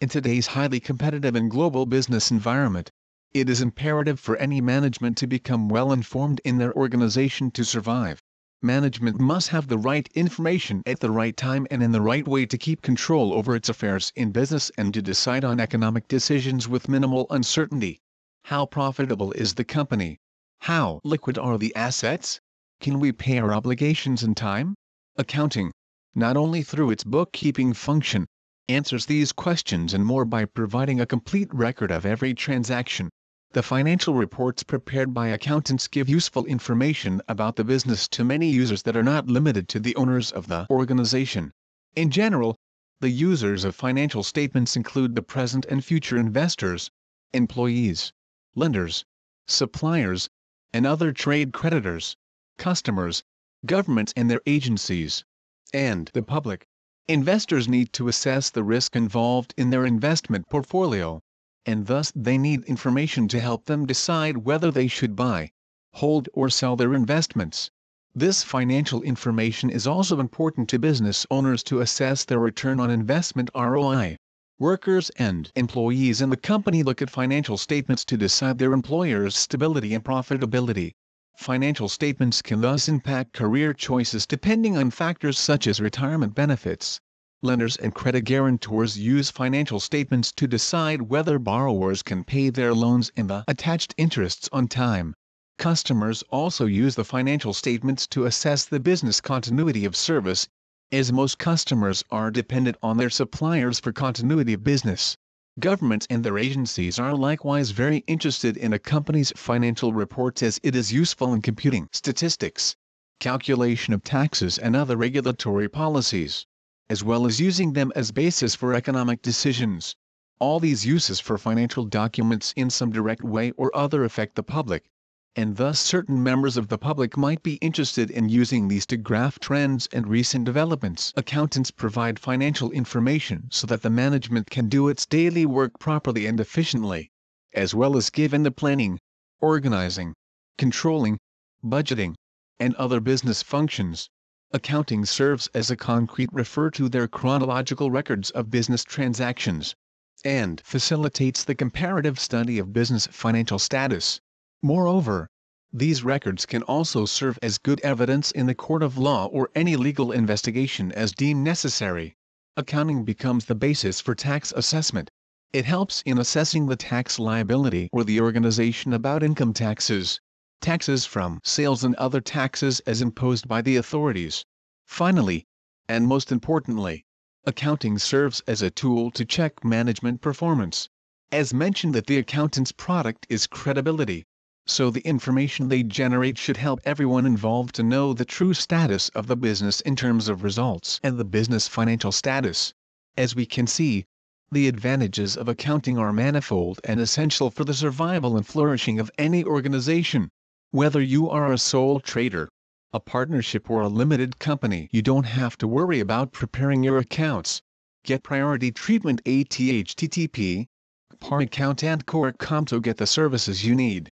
In today's highly competitive and global business environment, it is imperative for any management to become well informed in their organization to survive. Management must have the right information at the right time and in the right way to keep control over its affairs in business and to decide on economic decisions with minimal uncertainty. How profitable is the company? How liquid are the assets? Can we pay our obligations in time? Accounting, not only through its bookkeeping function, answers these questions and more by providing a complete record of every transaction. The financial reports prepared by accountants give useful information about the business to many users that are not limited to the owners of the organization. In general, the users of financial statements include the present and future investors, employees, lenders, suppliers, and other trade creditors, customers, governments and their agencies, and the public. Investors need to assess the risk involved in their investment portfolio, and thus they need information to help them decide whether they should buy, hold or sell their investments. This financial information is also important to business owners to assess their return on investment (ROI). Workers and employees in the company look at financial statements to decide their employer's stability and profitability. Financial statements can thus impact career choices depending on factors such as retirement benefits. Lenders and credit guarantors use financial statements to decide whether borrowers can pay their loans and the attached interests on time. Customers also use the financial statements to assess the business continuity of service, as most customers are dependent on their suppliers for continuity of business. Governments and their agencies are likewise very interested in a company's financial reports as it is useful in computing statistics, calculation of taxes and other regulatory policies, as well as using them as basis for economic decisions. All these uses for financial documents in some direct way or other affect the public, and thus certain members of the public might be interested in using these to graph trends and recent developments. Accountants provide financial information so that the management can do its daily work properly and efficiently, as well as give in the planning, organizing, controlling, budgeting, and other business functions. Accounting serves as a concrete refer to their chronological records of business transactions, and facilitates the comparative study of business financial status. Moreover, these records can also serve as good evidence in the court of law or any legal investigation as deemed necessary. Accounting becomes the basis for tax assessment. It helps in assessing the tax liability or the organization about income taxes, taxes from sales and other taxes as imposed by the authorities. Finally, and most importantly, accounting serves as a tool to check management performance. As mentioned that the accountant's product is credibility, so the information they generate should help everyone involved to know the true status of the business in terms of results and the business financial status. As we can see, the advantages of accounting are manifold and essential for the survival and flourishing of any organization. Whether you are a sole trader, a partnership or a limited company, you don't have to worry about preparing your accounts. Get priority treatment at http://ParAccount and Core.com to get the services you need.